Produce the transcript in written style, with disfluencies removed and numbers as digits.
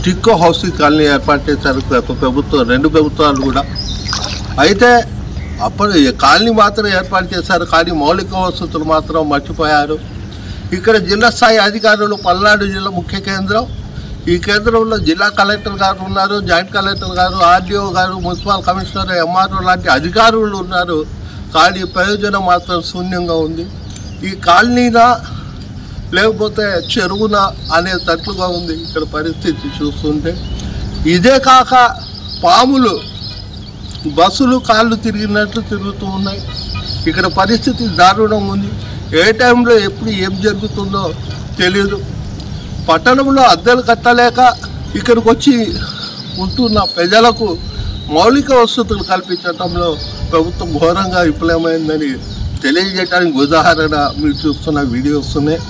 టిక్కో housing colony ఏర్పాటు చేశారు ప్రభుత్వం, 2 ప్రభుత్వాలు కూడా. అయితే అప్పుడు కాలనీ మాత్రం ఏర్పాటు చేశారు, కానీ మౌలిక వసతులు మాత్రం మర్చిపోయారు. ఇక్కడ జిల్లా స్థాయి అధికారులు, పల్నాడు జిల్లా ముఖ్య కేంద్రం, ఈ కేంద్రంలో జిల్లా కలెక్టర్ గారు ఉన్నారు, జాయింట్ కలెక్టర్ గారు, ఆర్డీఓ గారు, మున్సిపల్ కమిషనర్, ఎంఆర్ఓ లాంటి అధికారులు ఉన్నారు, కానీ ప్రయోజనం మాత్రం శూన్యంగా ఉంది. ఈ కాలనీనా లేకపోతే చెరువున అనే తట్లుగా ఉంది ఇక్కడ పరిస్థితి చూస్తుంటే. ఇదే కాక పాములు బస్సులు కాళ్ళు తిరిగినట్లు తిరుగుతూ ఉన్నాయి. ఇక్కడ పరిస్థితి దారుణంగా ఉంది. ఏ టైంలో ఎప్పుడు ఏం జరుగుతుందో తెలియదు. పట్టణంలో అద్దెలు కట్టలేక ఇక్కడికి వచ్చి ఉంటున్న ప్రజలకు మౌలిక వసతులు కల్పించడంలో ప్రభుత్వం ఘోరంగా విఫలమైందని తెలియజేయడానికి ఉదాహరణ మీరు చూస్తున్న వీడియోస్ ఉన్నాయి.